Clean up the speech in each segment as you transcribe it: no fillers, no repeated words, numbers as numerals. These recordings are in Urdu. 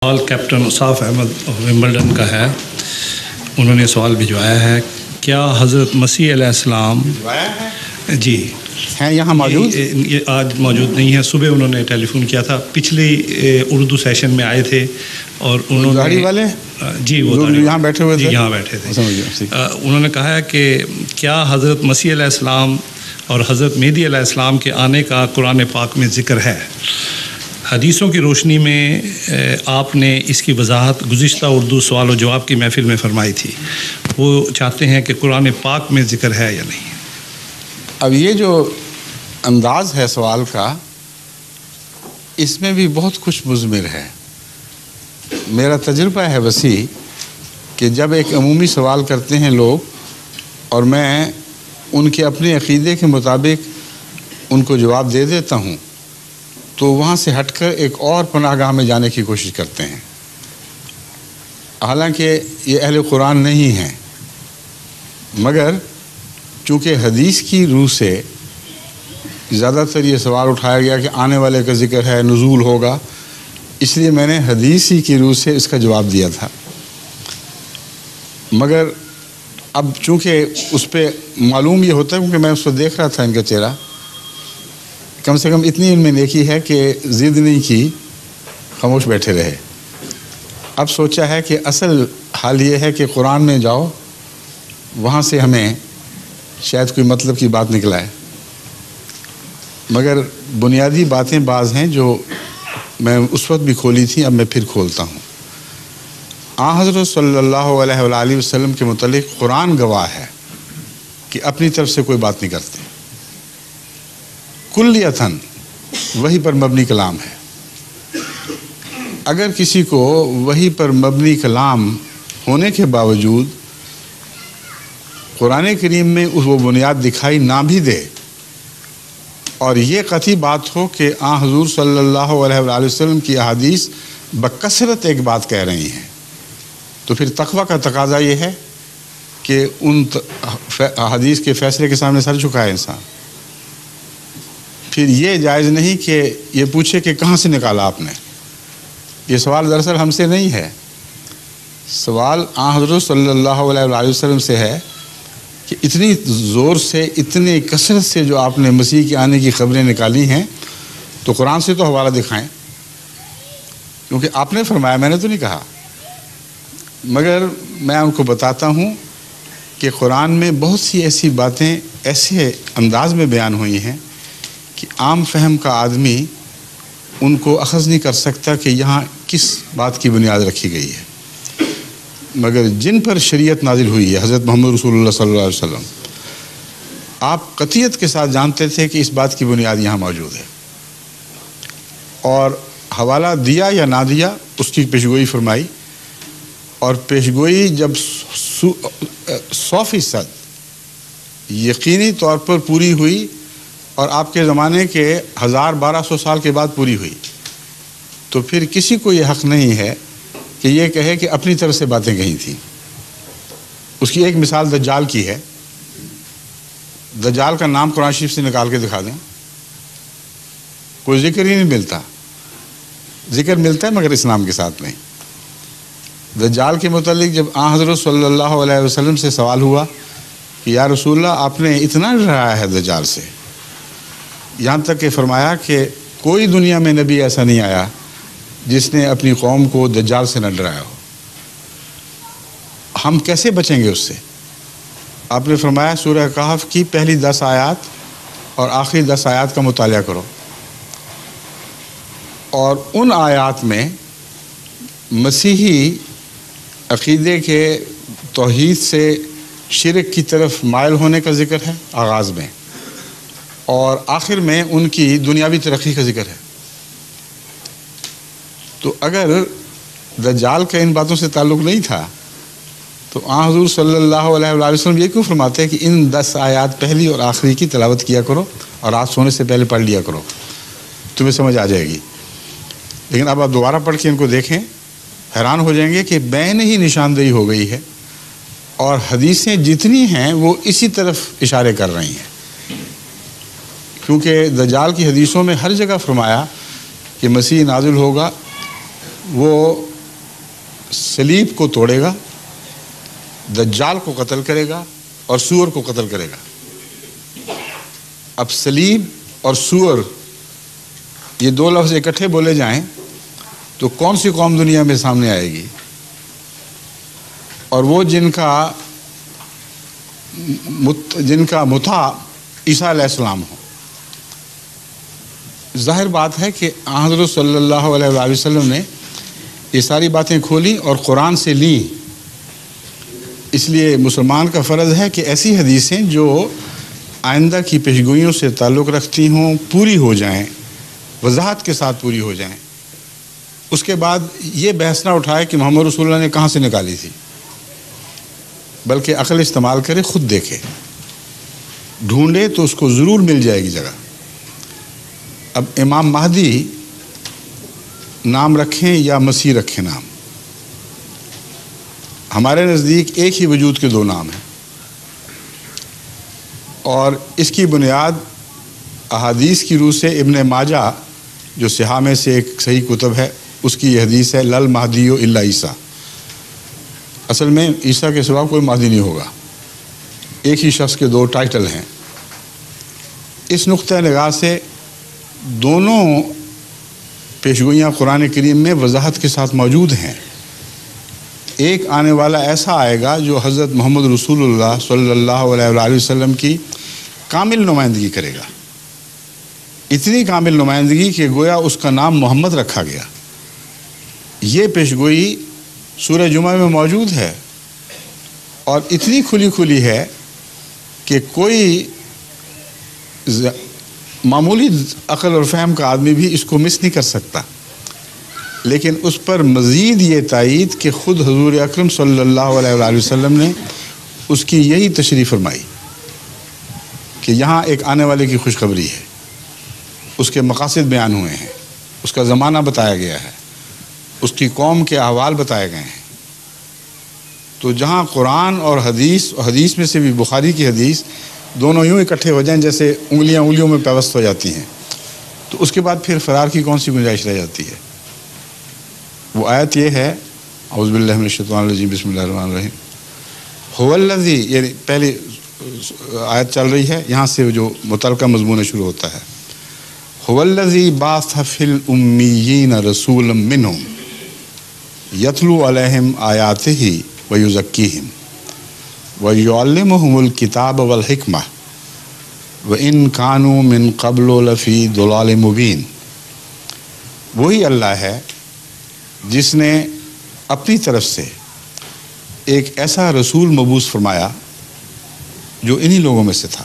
سوال کیپٹن اصاف احمد ومبلڈن کا ہے. انہوں نے سوال بھجوایا ہے، کیا حضرت مسیح علیہ السلام جی ہیں یہاں موجود؟ یہ آج موجود نہیں ہے. صبح انہوں نے ٹیلی فون کیا تھا، پچھلی اردو سیشن میں آئے تھے اور انہوں نے داڑھی والے جی وہ یہاں بیٹھے ہوئے تھے، یہاں بیٹھے تھے. انہوں نے کہا ہے کہ کیا حضرت مسیح علیہ السلام اور حضرت مہدی علیہ السلام کے آنے کا قرآن پاک میں ذکر ہے؟ حدیثوں کی روشنی میں آپ نے اس کی وضاحت گزشتہ اردو سوال و جواب کی محفل میں فرمائی تھی. وہ چاہتے ہیں کہ قرآن پاک میں ذکر ہے یا نہیں. اب یہ جو انداز ہے سوال کا، اس میں بھی بہت کچھ مضمر ہے. میرا تجربہ ہے وسیع کہ جب ایک عمومی سوال کرتے ہیں لوگ اور میں ان کے اپنے عقیدے کے مطابق ان کو جواب دے دیتا ہوں، تو وہاں سے ہٹ کر ایک اور پناہ گاہ میں جانے کی کوشش کرتے ہیں. حالانکہ یہ اہل قرآن نہیں ہیں، مگر چونکہ حدیث کی روح سے زیادہ تر یہ سوال اٹھایا گیا کہ آنے والے کا ذکر ہے، نزول ہوگا، اس لیے میں نے حدیث ہی کی روح سے اس کا جواب دیا تھا. مگر اب چونکہ اس پہ معلوم یہ ہوتا ہے، کیونکہ میں اس کو دیکھ رہا تھا ان کا چہرہ، کم سے کم اتنی ان میں نیکی ہے کہ ضد نہیں کی، خاموش بیٹھے رہے. اب سوچا ہے کہ اصل حال یہ ہے کہ قرآن میں جاؤ، وہاں سے ہمیں شاید کوئی مطلب کی بات نکل آئے. مگر بنیادی باتیں بعض ہیں جو میں اس وقت بھی کھولی تھی، اب میں پھر کھولتا ہوں. حضرت صلی اللہ علیہ وآلہ وسلم کے متعلق قرآن گواہ ہے کہ اپنی طرف سے کوئی بات نہیں کرتے، کلیتاً وحی پر مبنی کلام ہے. اگر کسی کو وحی پر مبنی کلام ہونے کے باوجود قرآن کریم میں وہ بنیاد دکھائی نہ بھی دے اور یہ قطعی بات ہو کہ حضور صلی اللہ علیہ وآلہ وسلم کی احادیث بکثرت ایک بات کہہ رہی ہیں، تو پھر تقویٰ کا تقاضا یہ ہے کہ ان حدیث کے فیصلے کے سامنے سر جھکائے انسان. پھر یہ جائز نہیں کہ یہ پوچھے کہ کہاں سے نکالا آپ نے. یہ سوال دراصل ہم سے نہیں ہے، سوال حضرت صلی اللہ علیہ وآلہ وسلم سے ہے کہ اتنی زور سے، اتنی کثرت سے جو آپ نے مسیح کے آنے کی خبریں نکالی ہیں، تو قرآن سے تو حوالہ دکھائیں، کیونکہ آپ نے فرمایا، میں نے تو نہیں کہا. مگر میں ان کو بتاتا ہوں کہ قرآن میں بہت سی ایسی باتیں ایسے انداز میں بیان ہوئی ہیں کہ عام فہم کا آدمی ان کو اخذ نہیں کر سکتا کہ یہاں کس بات کی بنیاد رکھی گئی ہے. مگر جن پر شریعت نازل ہوئی ہے، حضرت محمد رسول اللہ صلی اللہ علیہ وسلم، آپ قطعیت کے ساتھ جانتے تھے کہ اس بات کی بنیاد یہاں موجود ہے، اور حوالہ دیا یا نہ دیا اس کی پیشگوئی فرمائی. اور پیشگوئی جب 100% یقینی طور پر پوری ہوئی اور آپ کے زمانے کے 1200 سال کے بعد پوری ہوئی، تو پھر کسی کو یہ حق نہیں ہے کہ یہ کہے کہ اپنی طرف سے باتیں کہی تھیں. اس کی ایک مثال دجال کی ہے. دجال کا نام قرآن شریف سے نکال کے دکھا دیں، کوئی ذکر ہی نہیں ملتا. ذکر ملتا ہے مگر اس نام کے ساتھ نہیں. دجال کے متعلق جب حضرت صلی اللہ علیہ وسلم سے سوال ہوا کہ یا رسول اللہ، آپ نے اتنا ڈرایا ہے دجال سے، یہاں تک کہ فرمایا کہ کوئی دنیا میں نبی ایسا نہیں آیا جس نے اپنی قوم کو دجال سے نہ ڈرایا ہو، ہم کیسے بچیں گے اس سے؟ آپ نے فرمایا سورہ کہف کی پہلی 10 آیات اور آخری 10 آیات کا مطالعہ کرو، اور ان آیات میں مسیحی عقیدے کے توحید سے شرک کی طرف مائل ہونے کا ذکر ہے آغاز میں، اور آخر میں ان کی دنیاوی ترقی کا ذکر ہے. تو اگر دجال کا ان باتوں سے تعلق نہیں تھا تو حضور صلی اللہ علیہ وآلہ وسلم یہ کیوں فرماتے ہیں کہ ان 10 آیات پہلی اور آخری کی تلاوت کیا کرو اور رات سونے سے پہلے پڑھ لیا کرو، تمہیں سمجھ آ جائے گی. لیکن اب آپ دوبارہ پڑھ کے ان کو دیکھیں، حیران ہو جائیں گے کہ بین ہی نشاندہی ہو گئی ہے، اور حدیثیں جتنی ہیں وہ اسی طرف اشارے کر رہی ہیں. کیونکہ دجال کی حدیثوں میں ہر جگہ فرمایا کہ مسیح نازل ہوگا، وہ صلیب کو توڑے گا، دجال کو قتل کرے گا اور سور کو قتل کرے گا۔ اب صلیب اور سور یہ دو لفظ اکٹھے بولے جائیں تو کون سی قوم دنیا میں سامنے آئے گی؟ اور وہ جن کا متا عیسیٰ علیہ السلام ہو۔ ظاہر بات ہے کہ حضرت صلی اللہ علیہ وآلہ وسلم نے یہ ساری باتیں کھولی اور قرآن سے لیں۔ اس لیے مسلمان کا فرض ہے کہ ایسی حدیثیں جو آئندہ کی پیشگوئیوں سے تعلق رکھتی ہوں پوری ہو جائیں، وضاحت کے ساتھ پوری ہو جائیں۔ اس کے بعد یہ بحث نہ اٹھائے کہ محمد رسول اللہ نے کہاں سے نکالی تھی، بلکہ عقل استعمال کرے، خود دیکھے، ڈھونڈے تو اس کو ضرور مل جائے گی جگہ۔ اب امام مہدی نام رکھیں یا مسیح رکھیں نام، ہمارے نزدیک ایک ہی وجود کے دو نام ہیں، اور اس کی بنیاد احادیث کی روح سے ابن ماجہ جو صحاح میں سے ایک صحیح کتب ہے اس کی یہ حدیث ہے، لل مہدی الا عیسیٰ۔ اصل میں عیسیٰ کے سوا کوئی مہدی نہیں ہوگا، ایک ہی شخص کے دو ٹائٹل ہیں۔ اس نقطہ نگاہ سے دونوں پیشگوئیاں قرآن کریم میں وضاحت کے ساتھ موجود ہیں۔ ایک آنے والا ایسا آئے گا جو حضرت محمد رسول اللہ صلی اللہ علیہ وآلہ وسلم کی کامل نمائندگی کرے گا، اتنی کامل نمائندگی کہ گویا اس کا نام محمد رکھا گیا۔ یہ پیشگوئی سورہ جمعہ میں موجود ہے اور اتنی کھلی کھلی ہے کہ کوئی معمولی عقل اور فہم کا آدمی بھی اس کو مس نہیں کر سکتا۔ لیکن اس پر مزید یہ تائید کہ خود حضور اکرم صلی اللہ علیہ وآلہ وسلم نے اس کی یہی تشریح فرمائی کہ یہاں ایک آنے والے کی خوشخبری ہے، اس کے مقاصد بیان ہوئے ہیں، اس کا زمانہ بتایا گیا ہے، اس کی قوم کے احوال بتائے گئے ہیں۔ تو جہاں قرآن اور حدیث میں سے بھی بخاری کی حدیث دونوں یوں اکٹھے ہو جائیں جیسے انگلیوں میں پیوست ہو جاتی ہیں، تو اس کے بعد پھر فرار کی کون سی گنجائش رہ جاتی ہے؟ وہ آیت یہ ہے، اعوذ باللہ من الشیطان الرجیم، بسم اللہ الرحمن الرحیم، هو الذی، یعنی پہلی آیت چل رہی ہے، یہاں سے جو متعلقہ مضمون شروع ہوتا ہے، هو الذی بعث فی الامیین رسولا منہم یتلو علیہم آیاتہ ویزکیہم وَيُعَلِّمُهُمُ الْكِتَابَ وَالْحِكْمَةَ وَإِنْ كَانُوا مِنْ قَبْلُ لَفِي ضَلَالٍ مُبِينٍ۔ وہی اللہ ہے جس نے اپنی طرف سے ایک ایسا رسول مبعوث فرمایا جو انہی لوگوں میں سے تھا،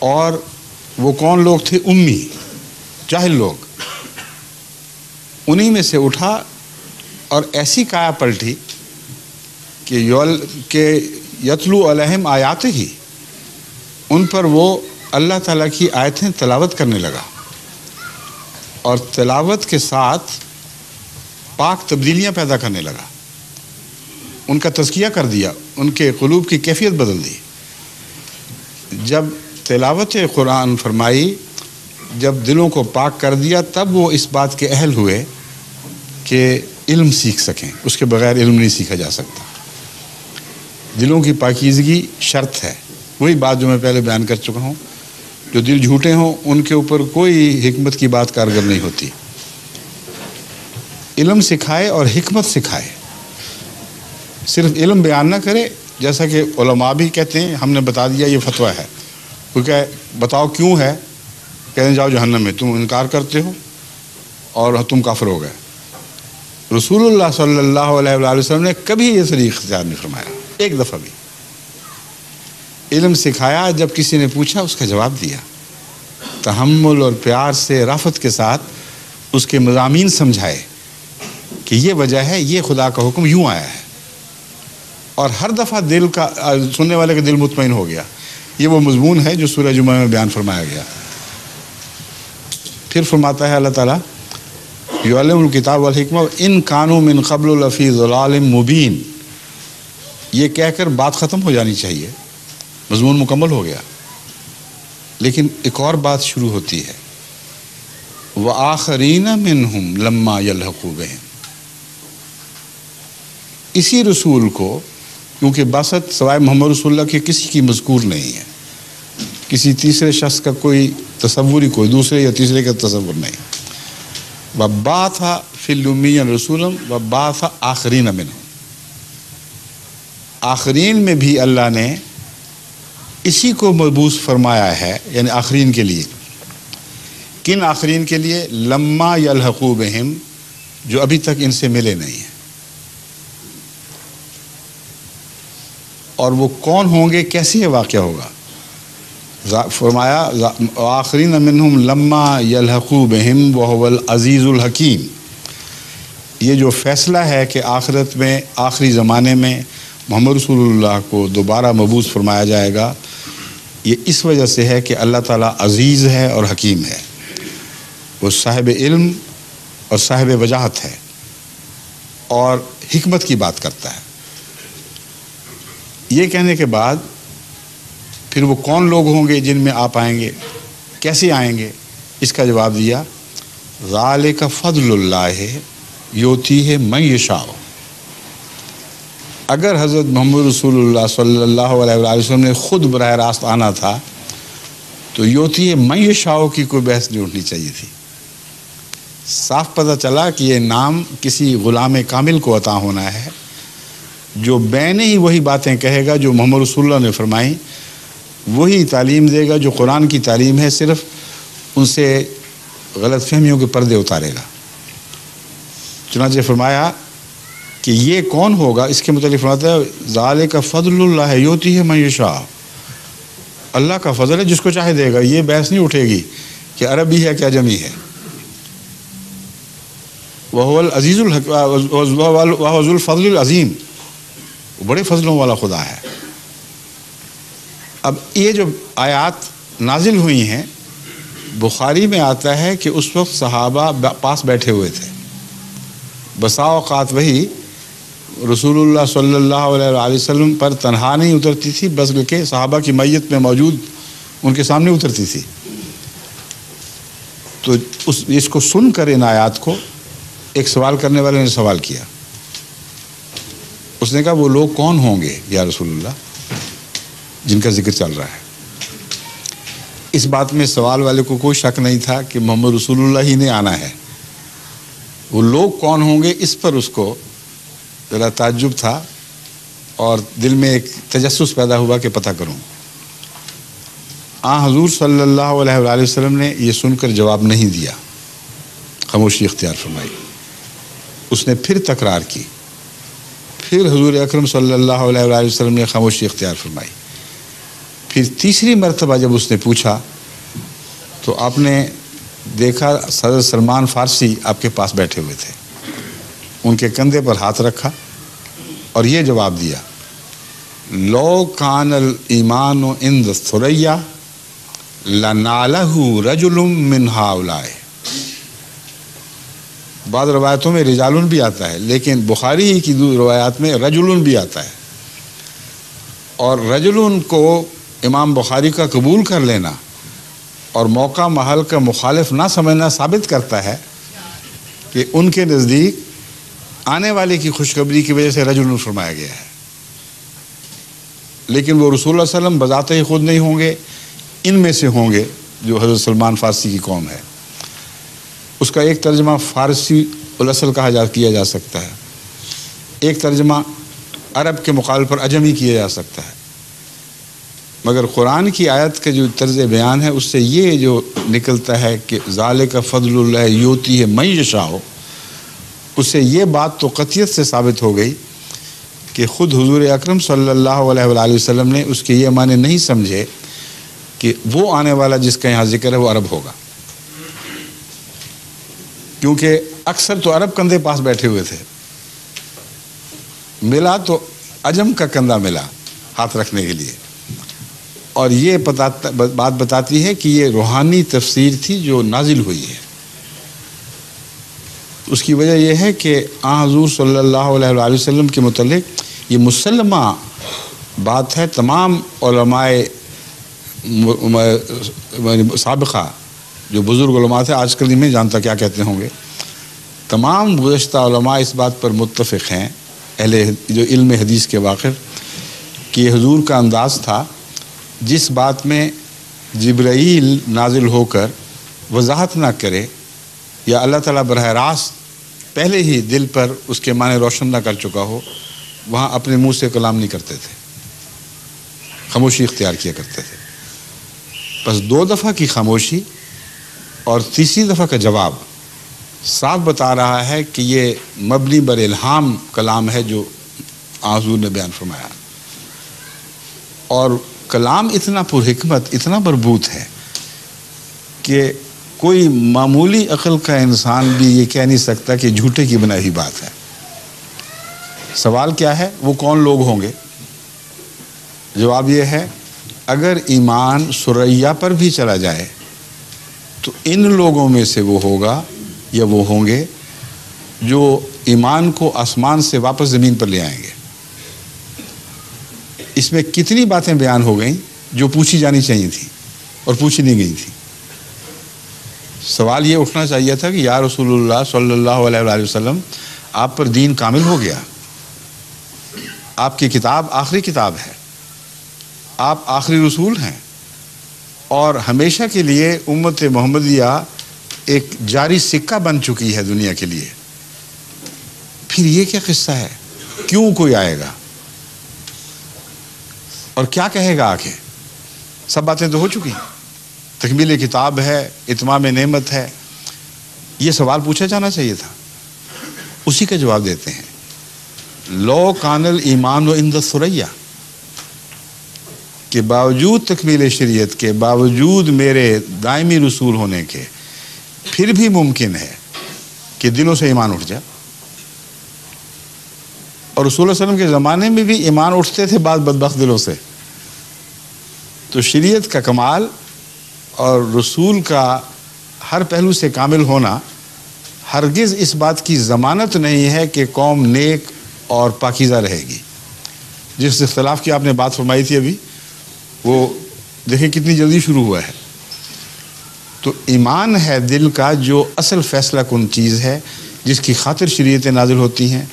اور وہ کون لوگ تھے؟ امی، جاہل لوگ۔ انہی میں سے اٹھا اور ایسی کایا پلٹی کہ یتلو علیہم آیات ہی، ان پر وہ اللہ تعالیٰ کی آیتیں تلاوت کرنے لگا، اور تلاوت کے ساتھ پاک تبدیلیاں پیدا کرنے لگا، ان کا تزکیہ کر دیا، ان کے قلوب کی کیفیت بدل دی۔ جب تلاوت قرآن فرمائی، جب دلوں کو پاک کر دیا، تب وہ اس بات کے اہل ہوئے کہ علم سیکھ سکیں، اس کے بغیر علم نہیں سیکھا جا سکتا۔ دلوں کی پاکیزگی شرط ہے، وہی بات جو میں پہلے بیان کر چکا ہوں، جو دل جھوٹے ہوں ان کے اوپر کوئی حکمت کی بات کارگر نہیں ہوتی۔ علم سکھائے اور حکمت سکھائے، صرف علم بیان نہ کرے، جیسا کہ علماء بھی کہتے ہیں ہم نے بتا دیا یہ فتویٰ ہے، کوئی کہے بتاؤ کیوں ہے، کہتے جاؤ جہنم میں، تم انکار کرتے ہو اور تم کافر ہو گئے۔ رسول اللہ صلی اللہ علیہ وآلہ وسلم نے کبھی یہ طریقہ اختیار نہیں فرمایا، ایک دفعہ بھی۔ علم سکھایا، جب کسی نے پوچھا اس کا جواب دیا، تحمل اور پیار سے رافت کے ساتھ اس کے مضامین سمجھائے کہ یہ وجہ ہے، یہ خدا کا حکم یوں آیا ہے، اور ہر دفعہ دل کا سننے والے کا دل مطمئن ہو گیا۔ یہ وہ مضمون ہے جو سورہ جمعہ میں بیان فرمایا گیا۔ پھر فرماتا ہے اللہ تعالیٰ، یعلم الکتاب والحکمہ ان کانوا من قبل لفی ضلال مبین۔ یہ کہہ کر بات ختم ہو جانی چاہیے، مضمون مکمل ہو گیا، لیکن ایک اور بات شروع ہوتی ہے، وآخرین منہم لما یلحقوا بہم۔ اسی رسول کو، کیونکہ باسط سوائے محمد رسول اللہ کے کسی کی مذکور نہیں ہے، کسی تیسرے شخص کا کوئی تصور ہی، کوئی دوسرے یا تیسرے کا تصور نہیں. وَبَعَثَ فِي الْأُمِّيِّينَ رَسُولًا وَبَعَثَ آخَرِينَ مِنْهُمْ. آخرین میں بھی اللہ نے اسی کو مبعوث فرمایا ہے، یعنی آخرین کے لیے. کن آخرین کے لیے؟ لما یلحقوا بہم، جو ابھی تک ان سے ملے نہیں ہیں. اور وہ کون ہوں گے، کیسے یہ واقعہ ہوگا؟ فرمایا آخرین منہم لما یلحقوا بہم وہو العزیز الحکیم. یہ جو فیصلہ ہے کہ آخرت میں، آخری زمانے میں محمد رسول اللہ کو دوبارہ مبعوث فرمایا جائے گا، یہ اس وجہ سے ہے کہ اللہ تعالیٰ عزیز ہے اور حکیم ہے. وہ صاحب علم اور صاحب وجاہت ہے اور حکمت کی بات کرتا ہے. یہ کہنے کے بعد پھر وہ کون لوگ ہوں گے جن میں آپ آئیں گے، کیسے آئیں گے؟ اس کا جواب دیا ذالک فضل اللہ یؤتیہ من یشاء. اگر حضرت محمد رسول اللہ صلی اللہ علیہ وآلہ وسلم نے خود براہ راست آنا تھا تو یؤتیہ من یشاء کی کوئی بحث نہیں اٹھنی چاہیے تھی. صاف پتہ چلا کہ یہ نام کسی غلام کامل کو عطا ہونا ہے جو بین ہی وہی باتیں کہے گا جو محمد رسول اللہ نے فرمائیں، وہی تعلیم دے گا جو قرآن کی تعلیم ہے، صرف ان سے غلط فہمیوں کے پردے اتارے گا. چنانچہ فرمایا کہ یہ کون ہوگا، اس کے متعلق فرماتا ہے ذالک فضل اللہ یؤتیہ من یشاء. اللہ کا فضل ہے، جس کو چاہے دے گا. یہ بحث نہیں اٹھے گی کہ عربی ہے کیا جمی ہے. وہو العزیز وہو ذو الفضل العظیم، بڑے فضلوں والا خدا ہے. اب یہ جو آیات نازل ہوئی ہیں، بخاری میں آتا ہے کہ اس وقت صحابہ پاس بیٹھے ہوئے تھے. بسا اوقات وہی رسول اللہ صلی اللہ علیہ وآلہ وسلم پر تنہا نہیں اترتی تھی، بلکہ صحابہ کی میت میں موجود ان کے سامنے اترتی تھی. تو اس کو سن کر ان آیات کو ایک سوال کرنے والے نے سوال کیا. اس نے کہا وہ لوگ کون ہوں گے یا رسول اللہ جن کا ذکر چل رہا ہے؟ اس بات میں سوال والے کو کوئی شک نہیں تھا کہ محمد رسول اللہ ہی نے آنا ہے. وہ لوگ کون ہوں گے، اس پر اس کو ذرا تعجب تھا اور دل میں ایک تجسس پیدا ہوا کہ پتہ کروں. حضور صلی اللہ علیہ وآلہ وسلم نے یہ سن کر جواب نہیں دیا، خاموشی اختیار فرمائی. اس نے پھر تکرار کی، پھر حضور اکرم صلی اللہ علیہ وآلہ وسلم نے خاموشی اختیار فرمائی. پھر تیسری مرتبہ جب اس نے پوچھا تو آپ نے دیکھا حضرت سلمان فارسی آپ کے پاس بیٹھے ہوئے تھے. ان کے کندھے پر ہاتھ رکھا اور یہ جواب دیا لو کان الایمان عند الثریا لنالہ رجل من ہؤلاء. بعض روایتوں میں رجالن بھی آتا ہے، لیکن بخاری ہی کی روایات میں رجلن بھی آتا ہے. اور رجلن کو امام بخاری کا قبول کر لینا اور موقع محل کا مخالف نہ سمجھنا ثابت کرتا ہے کہ ان کے نزدیک آنے والے کی خوشخبری کی وجہ سے رجل فرمایا گیا ہے. لیکن وہ رسول اللہ صلی اللہ علیہ وسلم بذات ہی خود نہیں ہوں گے، ان میں سے ہوں گے جو حضرت سلمان فارسی کی قوم ہے. اس کا ایک ترجمہ فارسی الاصل کیا جا سکتا ہے، ایک ترجمہ عرب کے مقابل پر اجمی کیا جا سکتا ہے. مگر قرآن کی آیت کا جو طرز بیان ہے اس سے یہ جو نکلتا ہے کہ ذالک فضل اللہ یؤتیہ من یشاء، اس سے یہ بات تو قطعیت سے ثابت ہو گئی کہ خود حضور اکرم صلی اللہ علیہ وآلہ وسلم نے اس کے یہ معنی نہیں سمجھے کہ وہ آنے والا جس کا یہاں ذکر ہے وہ عرب ہوگا، کیونکہ اکثر تو عرب کندھے پاس بیٹھے ہوئے تھے. ملا تو عجم کا کندھا ملا ہاتھ رکھنے کے لیے. اور یہ بات بتاتی ہے کہ یہ روحانی تفسیر تھی جو نازل ہوئی ہے. اس کی وجہ یہ ہے کہ حضور صلی اللہ علیہ وآلہ وسلم کے متعلق یہ مسلمہ بات ہے. تمام علماء سابقہ جو بزرگ علماء تھے، آج کل میں جانتا کیا کہتے ہوں گے، تمام گزشتہ علماء اس بات پر متفق ہیں جو علم حدیث کے واقف کہ حضور کا انداز تھا جس بات میں جبرائیل نازل ہو کر وضاحت نہ کرے یا اللہ تعالیٰ براہ راست پہلے ہی دل پر اس کے معنی روشن نہ کر چکا ہو، وہاں اپنے منہ سے کلام نہیں کرتے تھے، خاموشی اختیار کیا کرتے تھے۔ بس 2 دفعہ کی خاموشی اور تیسری دفعہ کا جواب صاف بتا رہا ہے کہ یہ مبنی بر الہام کلام ہے جو حضور نے بیان فرمایا، اور کلام اتنا پر حکمت، اتنا مربوط ہے کہ کوئی معمولی عقل کا انسان بھی یہ کہہ نہیں سکتا کہ جھوٹے کی بنائی ہوئی بات ہے۔ سوال کیا ہے؟ وہ کون لوگ ہوں گے؟ جواب یہ ہے اگر ایمان ثریا پر بھی چلا جائے تو ان لوگوں میں سے وہ ہوگا یا وہ ہوں گے جو ایمان کو آسمان سے واپس زمین پر لے آئیں گے۔ اس میں کتنی باتیں بیان ہو گئیں جو پوچھی جانی چاہیے تھی اور پوچھی نہیں گئی تھی۔ سوال یہ اٹھنا چاہیے تھا کہ یا رسول اللہ صلی اللہ علیہ وآلہ وسلم، آپ پر دین کامل ہو گیا، آپ کی کتاب آخری کتاب ہے، آپ آخری رسول ہیں، اور ہمیشہ کے لیے امت محمدیہ ایک جاری سکہ بن چکی ہے دنیا کے لیے، پھر یہ کیا قصہ ہے؟ کیوں کوئی آئے گا اور کیا کہے گا آگے؟ سب باتیں تو ہو چکی ہیں، تکمیل کتاب ہے، اتمام نعمت ہے۔ یہ سوال پوچھا جانا چاہیے تھا، اسی کا جواب دیتے ہیں۔ لو کان الایمان عند الثریا، کہ باوجود تکمیل شریعت کے، باوجود میرے دائمی رسول ہونے کے، پھر بھی ممکن ہے کہ دلوں سے ایمان اٹھ جائے۔ اور رسول اللہ علیہ وسلم کے زمانے میں بھی ایمان اٹھتے تھے بعض بدبخت دلوں سے۔ تو شریعت کا کمال اور رسول کا ہر پہلو سے کامل ہونا ہرگز اس بات کی ضمانت نہیں ہے کہ قوم نیک اور پاکیزہ رہے گی۔ جس اختلاف کی آپ نے بات فرمائی تھی ابھی، وہ دیکھیں کتنی جلدی شروع ہوا ہے۔ تو ایمان ہے دل کا جو اصل فیصلہ کن چیز ہے، جس کی خاطر شریعتیں نازل ہوتی ہیں۔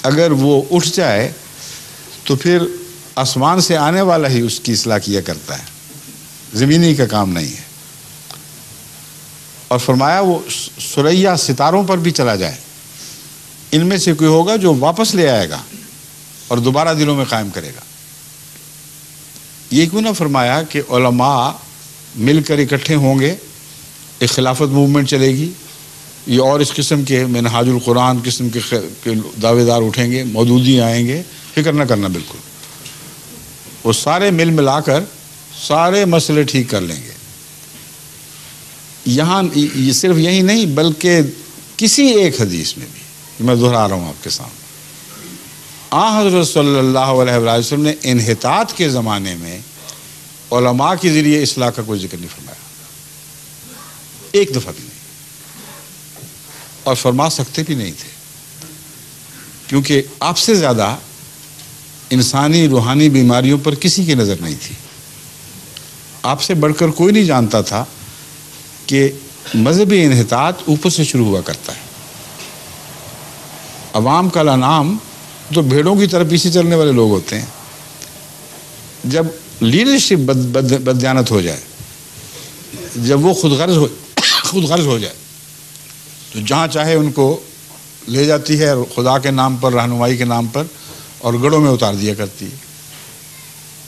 اگر وہ اٹھ جائے تو پھر آسمان سے آنے والا ہی اس کی اصلاح کیا کرتا ہے، زمینی کا کام نہیں ہے۔ اور فرمایا وہ ثریا ستاروں پر بھی چلا جائے، ان میں سے کوئی ہوگا جو واپس لے آئے گا اور دوبارہ دلوں میں قائم کرے گا۔ یہ کیوں نہ فرمایا کہ علماء مل کر اکٹھے ہوں گے، ایک خلافت موومنٹ چلے گی، یہ اور اس قسم کے منہاج القرآن قسم کے دعوے دار اٹھیں گے، مودودی آئیں گے، فکر نہ کرنا بالکل، وہ سارے مل ملا کر سارے مسئلے ٹھیک کر لیں گے۔ یہاں یہ صرف یہی نہیں بلکہ کسی ایک حدیث میں بھی، میں دہرا رہا ہوں آپ کے سامنے، حضرت صلی اللہ علیہ وسلم نے انحطاط کے زمانے میں علماء کے ذریعے اصلاح کا کوئی ذکر نہیں فرمایا، ایک دفعہ بھی نہیں، اور فرما سکتے بھی نہیں تھے، کیونکہ آپ سے زیادہ انسانی روحانی بیماریوں پر کسی کی نظر نہیں تھی۔ آپ سے بڑھ کر کوئی نہیں جانتا تھا کہ مذہبی انحطاط اوپر سے شروع ہوا کرتا ہے۔ عوام کا الانام تو بھیڑوں کی طرح پیچھے چلنے والے لوگ ہوتے ہیں۔ جب لیڈرشپ بددیانت ہو جائے، جب وہ خود غرض ہو جائے، تو جہاں چاہے ان کو لے جاتی ہے، خدا کے نام پر، رہنمائی کے نام پر، اور گڑھوں میں اتار دیا کرتی ہے۔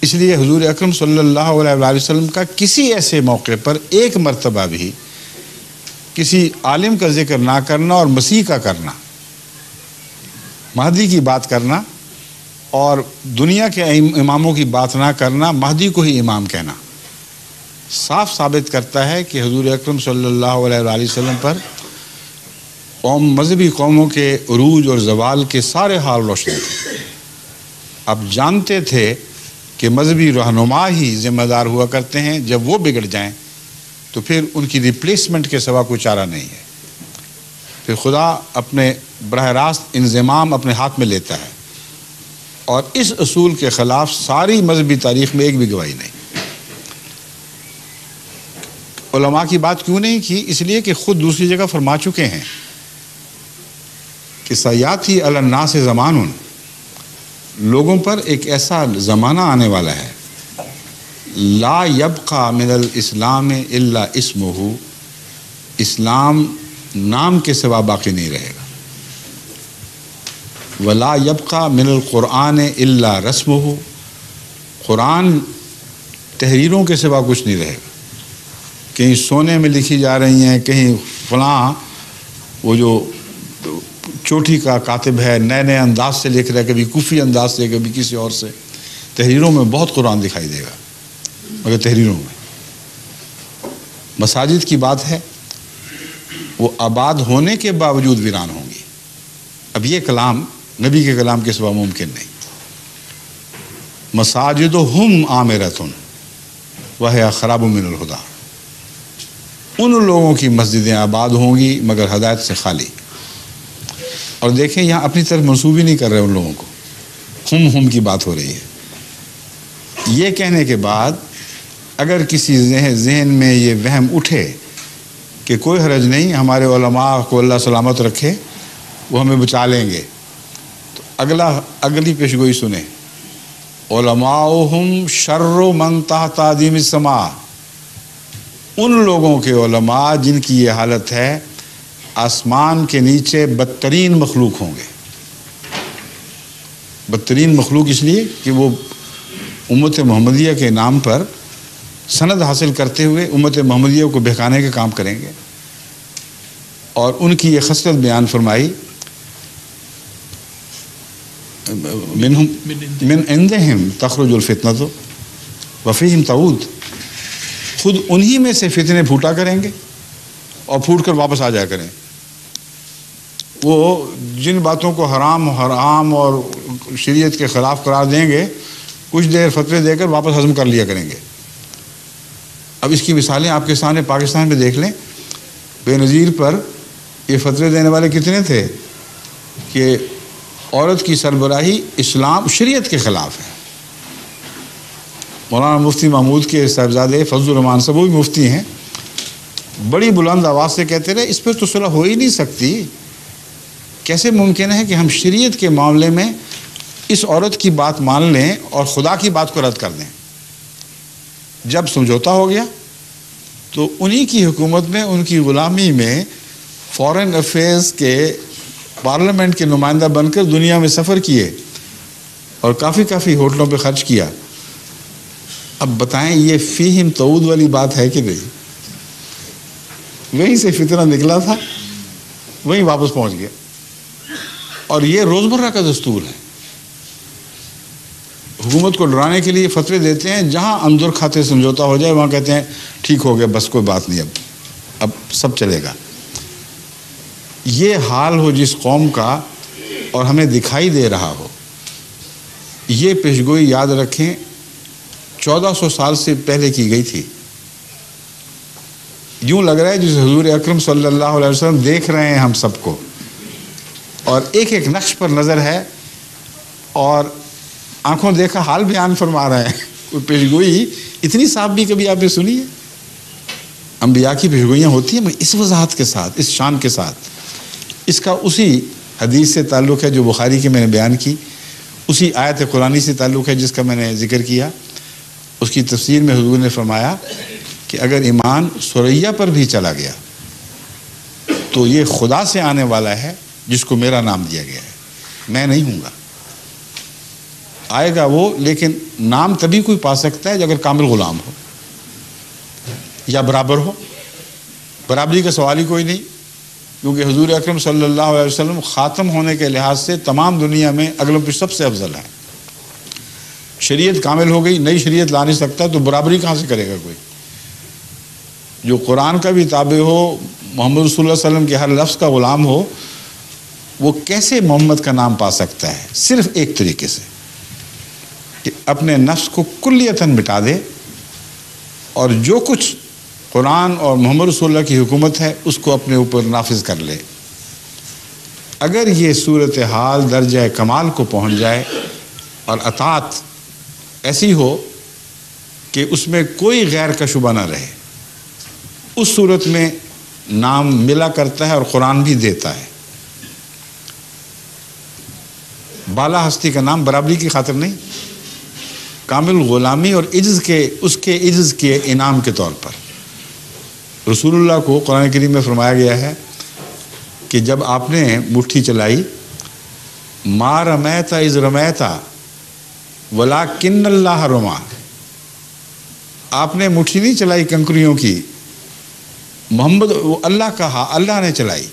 اس لیے حضور اکرم صلی اللہ علیہ وآلہ وسلم کا کسی ایسے موقع پر ایک مرتبہ بھی کسی عالم کا ذکر نہ کرنا اور مسیح کا کرنا، مہدی کی بات کرنا اور دنیا کے اماموں کی بات نہ کرنا، مہدی کو ہی امام کہنا، صاف ثابت کرتا ہے کہ حضور اکرم صلی اللہ علیہ وآلہ وسلم پر مذہبی قوموں کے عروج اور زوال کے سارے حال روشن تھے۔ آپ جانتے تھے کہ مذہبی رہنما ہی ذمہ دار ہوا کرتے ہیں، جب وہ بگڑ جائیں تو پھر ان کی ریپلیسمنٹ کے سوا کوئی چارہ نہیں ہے۔ پھر خدا اپنے براہ راست انضمام اپنے ہاتھ میں لیتا ہے، اور اس اصول کے خلاف ساری مذہبی تاریخ میں ایک بھی گواہی نہیں۔ علماء کی بات کیوں نہیں کی؟ اس لیے کہ خود دوسری جگہ فرما چکے ہیں کہ سیاتی علی الناس زمان لوگوں پر ایک ایسا زمانہ آنے والا ہے، لا یبقى من الاسلام الا اسمہ، اسلام نام کے سوا باقی نہیں رہے گا، ولا یبقى من القرآن الا رسمہ، قرآن تحریروں کے سوا کچھ نہیں رہے گا، کہیں سونے میں لکھی جا رہی ہیں، کہیں فلاں وہ جو چوٹی کا کاتب ہے نئے نئے انداز سے لکھ رہا ہے، کبھی کوفی انداز سے، کبھی کسی اور سے، تحریروں میں بہت قرآن دکھائی دے گا، مگر تحریروں میں مساجد کی بات ہے وہ آباد ہونے کے باوجود ویران ہوں گی۔ اب یہ کلام نبی کے کلام کے سوا ممکن نہیں۔ مساجدہم عامرۃ وہی خراب من الہدیٰ، ان لوگوں کی مسجدیں آباد ہوں گی مگر ہدایت سے خالی۔ اور دیکھیں یہاں اپنی طرف منسوب ہی نہیں کر رہے ان لوگوں کو، ہم کی بات ہو رہی ہے۔ یہ کہنے کے بعد اگر کسی ذہن میں یہ وہم اٹھے کہ کوئی حرج نہیں، ہمارے علماء کو اللہ سلامت رکھے، وہ ہمیں بچا لیں گے، تو اگلی پیشگوئی سنیں، علماؤہم شر من تحت عدیم السماء، ان لوگوں کے علماء جن کی یہ حالت ہے آسمان کے نیچے بدترین مخلوق ہوں گے۔ بدترین مخلوق اس لیے کہ وہ امت محمدیہ کے نام پر سند حاصل کرتے ہوئے امت محمدیہ کو بہکانے کے کام کریں گے۔ اور ان کی یہ خصلت بیان فرمائی، من عندہم تخرج الفتنۃ وفیہم تعود، خود انہی میں سے فتنے پھوٹا کریں گے اور پھوٹ کر واپس آ جایا کریں۔ وہ جن باتوں کو حرام اور شریعت کے خلاف قرار دیں گے، کچھ دیر فتوے دے کر واپس ہضم کر لیا کریں گے۔ اب اس کی مثالیں آپ کے سامنے پاکستان میں دیکھ لیں، بے نظیر پر یہ فتوے دینے والے کتنے تھے کہ عورت کی سربراہی اسلام شریعت کے خلاف ہے۔ مولانا مفتی محمود کے صاحبزادے فضل الرحمان صاحب، وہ بھی مفتی ہیں، بڑی بلند آواز سے کہتے رہے اس پہ تو صلح ہو ہی نہیں سکتی، کیسے ممکن ہے کہ ہم شریعت کے معاملے میں اس عورت کی بات مان لیں اور خدا کی بات کو رد کر دیں۔ جب سمجھوتا ہو گیا تو انہی کی حکومت میں، ان کی غلامی میں فارن افیئرز کے پارلیمنٹ کے نمائندہ بن کر دنیا میں سفر کیے اور کافی ہوٹلوں پہ خرچ کیا۔ اب بتائیں یہ فیہم تعود والی بات ہے کہ نہیں؟ وہیں سے فتنہ نکلا تھا، وہیں واپس پہنچ گیا، اور یہ روزمرہ کا دستور ہے۔ حکومت کو ڈرانے کے لیے فتوے دیتے ہیں، جہاں اندر کھاتے سمجھوتا ہو جائے وہاں کہتے ہیں ٹھیک ہو گیا، بس کوئی بات نہیں، اب سب چلے گا۔ یہ حال ہو جس قوم کا اور ہمیں دکھائی دے رہا ہو، یہ پیشگوئی یاد رکھیں 1400 سال سے پہلے کی گئی تھی۔ یوں لگ رہا ہے جس حضور اکرم صلی اللہ علیہ وسلم دیکھ رہے ہیں ہم سب کو، اور ایک ایک نقش پر نظر ہے، اور آنکھوں دیکھا حال بیان فرما رہے ہیں۔ کوئی پیشگوئی اتنی صاف بھی کبھی آپ نے سنی ہے؟ انبیاء کی پیشگوئیاں ہوتی ہیں مگر اس وضاحت کے ساتھ، اس شان کے ساتھ۔ اس کا اسی حدیث سے تعلق ہے جو بخاری کی میں نے بیان کی، اسی آیت قرآنی سے تعلق ہے جس کا میں نے ذکر کیا۔ اس کی تفسیر میں حضور نے فرمایا کہ اگر ایمان ثریا پر بھی چلا گیا تو یہ خدا سے آنے والا ہے جس کو میرا نام دیا گیا ہے، میں نہیں ہوں گا۔ آئے گا وہ، لیکن نام تبھی کوئی پا سکتا ہے اگر کامل غلام ہو یا برابر ہو۔ برابری کا سوال ہی کوئی نہیں، کیونکہ حضور اکرم صلی اللہ علیہ وسلم خاتم ہونے کے لحاظ سے تمام دنیا میں اگلوں پہ سب سے افضل ہیں۔ شریعت کامل ہو گئی، نئی شریعت لا نہیں سکتا، تو برابری کہاں سے کرے گا کوئی؟ جو قرآن کا بھی تابع ہو، محمد رسول اللہ علیہ وسلم کے ہر لفظ کا غلام ہو، وہ کیسے محمد کا نام پا سکتا ہے؟ صرف ایک طریقے سے کہ اپنے نفس کو کلیتاً مٹا دے، اور جو کچھ قرآن اور محمد رسول اللہ کی حکومت ہے اس کو اپنے اوپر نافذ کر لے۔ اگر یہ صورتحال درجہ کمال کو پہنچ جائے اور اطاعت ایسی ہو کہ اس میں کوئی غیر کا شبہ نہ رہے، اس صورت میں نام ملا کرتا ہے اور قرآن بھی دیتا ہے۔ بالا ہستی کا نام برابری کی خاطر نہیں، کامل غلامی اور عجز کے، اس کے عجز کے انعام کے طور پر۔ رسول اللہ کو قرآن کریم میں فرمایا گیا ہے کہ جب آپ نے مٹھی چلائی، ما رمیت اذ رمیت ولکن اللہ رما، آپ نے مٹھی نہیں چلائی کنکریوں کی، محمد اللہ کہا، اللہ نے چلائی۔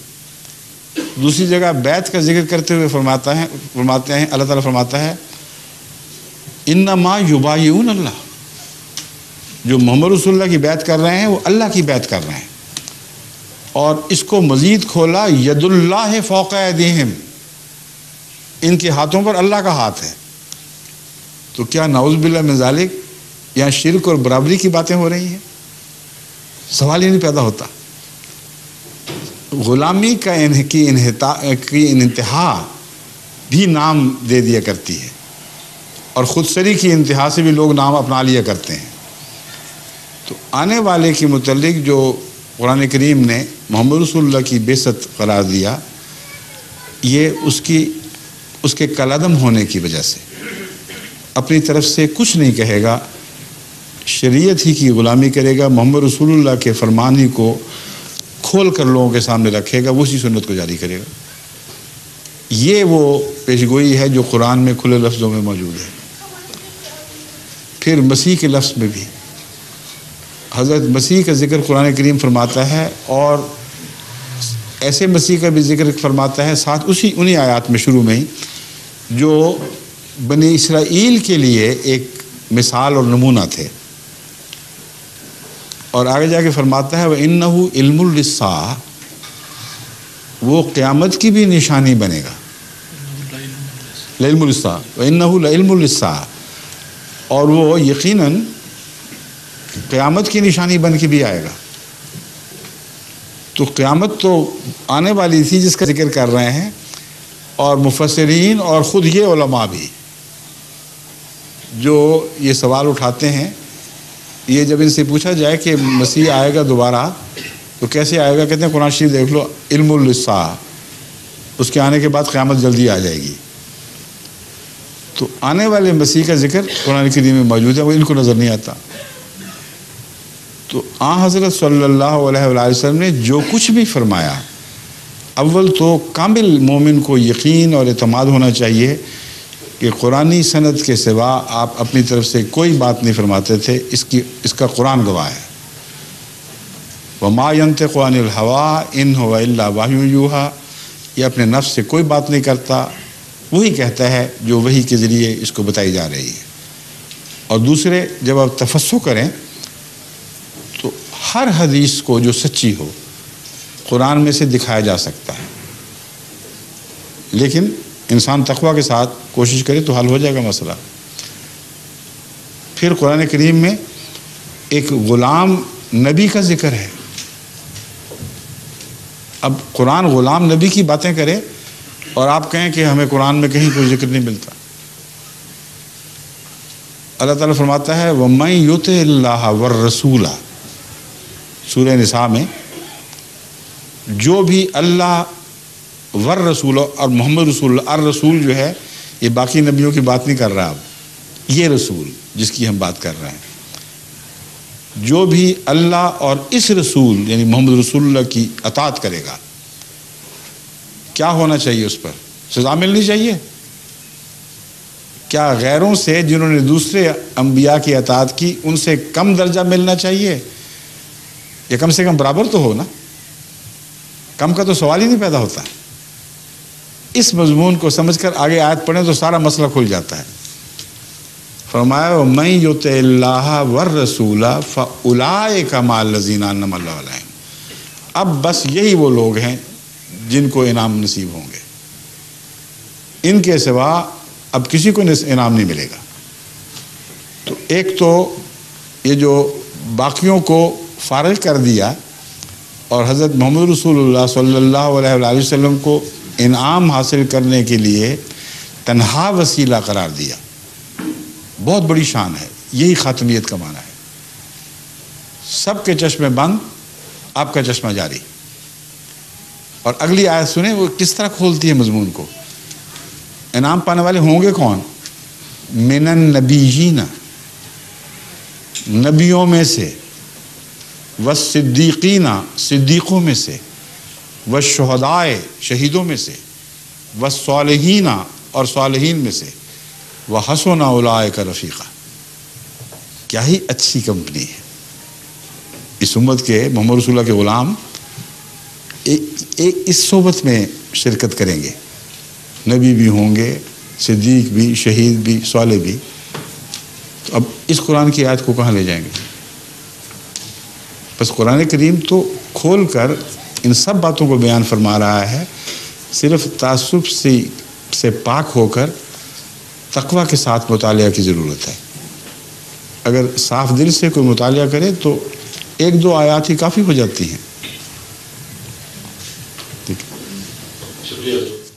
دوسری جگہ بیعت کا ذکر کرتے ہوئے فرماتے ہیں اللہ تعالیٰ فرماتا ہے انما یبایعون اللہ، جو محمد رسول اللہ کی بیعت کر رہے ہیں وہ اللہ کی بیعت کر رہے ہیں۔ اور اس کو مزید کھولا، ید اللہ فوق ایدیہم، ان کے ہاتھوں پر اللہ کا ہاتھ ہے۔ تو کیا نعوذ باللہ من ذالک یہاں شرک اور برابری کی باتیں ہو رہی ہیں؟ سوال ہی نہیں پیدا ہوتا۔ غلامی کی انتہا بھی نام دے دیا کرتی ہے، اور خود سری کی انتہا سے بھی لوگ نام اپنا لیا کرتے ہیں۔ تو آنے والے کے متعلق جو قرآن کریم نے محمد رسول اللہ کی بعثت قرار دیا، یہ اس کے کالعدم ہونے کی وجہ سے اپنی طرف سے کچھ نہیں کہے گا، شریعت ہی کی غلامی کرے گا، محمد رسول اللہ کے فرمان ہی کو کھول کر لوگوں کے سامنے رکھے گا، اسی سنت کو جاری کرے گا۔ یہ وہ پیشگوئی ہے جو قرآن میں کھلے لفظوں میں موجود ہے۔ پھر مسیح کے لفظ میں بھی حضرت مسیح کا ذکر قرآن کریم فرماتا ہے، اور ایسے مسیح کا بھی ذکر فرماتا ہے ساتھ انہی آیات میں شروع میں ہی، جو بنی اسرائیل کے لیے ایک مثال اور نمونہ تھے۔ اور آگے جا کے فرماتا ہے وَإِنَّهُ عِلْمٌ لِلسَّاعَةِ، وہ قیامت کی بھی نشانی بنے گا۔ لِعِلْمُ لِلسَّاعَةِ وَإِنَّهُ لَعِلْمٌ لِلسَّاعَةِ، اور وہ یقیناً قیامت کی نشانی بن کے بھی آئے گا۔ تو قیامت تو آنے والی تھی جس کا ذکر کر رہے ہیں، اور مفسرین اور خود یہ علماء بھی جو یہ سوال اٹھاتے ہیں، یہ جب ان سے پوچھا جائے کہ مسیح آئے گا دوبارہ تو کیسے آئے گا، کہتے ہیں قرآن شریف دیکھ لو، علم للساعہ، اس کے آنے کے بعد قیامت جلدی آ جائے گی۔ تو آنے والے مسیح کا ذکر قرآن کریم میں موجود ہے، وہ ان کو نظر نہیں آتا۔ تو آن حضرت صلی اللہ علیہ وآلہ وسلم نے جو کچھ بھی فرمایا، اول تو کامل مومن کو یقین اور اعتماد ہونا چاہیے کہ قرآنی سند کے سوا آپ اپنی طرف سے کوئی بات نہیں فرماتے تھے، اس کا قرآن گواہ ہے۔ وَمَا يَنْطِقُ عَنِ الْهَوَىٰ إِنْ هُوَ إِلَّا وَحْيٌ يُوحَىٰ، یہ اپنے نفس سے کوئی بات نہیں کرتا، وہی کہتا ہے جو وحی کے ذریعے اس کو بتائی جا رہی ہے۔ اور دوسرے، جب آپ تفسر کریں تو ہر حدیث کو جو سچی ہو قرآن میں سے دکھایا جا سکتا ہے، لیکن انسان تقویٰ کے ساتھ کوشش کرے تو حل ہو جائے گا مسئلہ۔ پھر قرآن کریم میں ایک غلام نبی کا ذکر ہے۔ اب قرآن غلام نبی کی باتیں کرے اور آپ کہیں کہ ہمیں قرآن میں کہیں کوئی ذکر نہیں ملتا۔ اللہ تعالیٰ فرماتا ہے وَمَن يُطِعِ اللَّهَ وَالرَّسُولَ، سورہ نساء میں، جو بھی اللہ والرسول اور محمد رسول اللہ، الرسول جو ہے یہ باقی نبیوں کی بات نہیں کر رہا، اب یہ رسول جس کی ہم بات کر رہے ہیں، جو بھی اللہ اور اس رسول یعنی محمد رسول اللہ کی اطاعت کرے گا، کیا ہونا چاہیے؟ اس پر سزا ملنی چاہیے۔ کیا غیروں سے جنہوں نے دوسرے انبیاء کی اطاعت کی ان سے کم درجہ ملنا چاہیے؟ یا کم سے کم برابر تو ہو نا، کم کا تو سوال ہی نہیں پیدا ہوتا۔ اس مضمون کو سمجھ کر آگے آیت پڑھیں تو سارا مسئلہ کھل جاتا ہے۔ فرمایا وَمَن يُطِعِ اللَّهَ وَالرَّسُولَ فَأُولَٰئِكَ مَعَ الَّذِينَ أَنْعَمَ اللَّهُ عَلَيْهِمْ، اب بس یہی وہ لوگ ہیں جن کو انعام نصیب ہوں گے، ان کے سوا اب کسی کو انعام نہیں ملے گا۔ تو ایک تو یہ جو باقیوں کو فارغ کر دیا اور حضرت محمد رسول اللہ صلی اللہ علیہ وآلہ وسلم کو انعام حاصل کرنے کے لیے تنہا وسیلہ قرار دیا، بہت بڑی شان ہے، یہی خاتمیت کا معنی ہے۔ سب کے چشمے بند، آپ کا چشمہ جاری۔ اور اگلی آیت سنیں وہ کس طرح کھولتی ہے مضمون کو۔ انعام پانے والے ہوں گے کون؟ من النبیین، نبیوں میں سے، والصدیقین، صدیقوں میں سے، والشہداء، شہیدوں میں سے، والصالحین، اور صالحین میں سے، وحسن اولئک رفیقا۔ کیا ہی اچھی کمپنی ہے۔ اس امت کے محمد رسول اللہ کے غلام اس صحبت میں شرکت کریں گے، نبی بھی ہوں گے، صدیق بھی، شہید بھی، صالح بھی۔ تو اب اس قرآن کی آیت کو کہاں لے جائیں گے؟ بس قرآن کریم تو کھول کر ان سب باتوں کو بیان فرما رہا ہے، صرف تعصب سے پاک ہو کر تقوی کے ساتھ مطالعہ کی ضرورت ہے۔ اگر صاف دل سے کوئی مطالعہ کرے تو ایک دو آیات ہی کافی ہو جاتی ہیں۔ ٹھیک ہے، شکریہ۔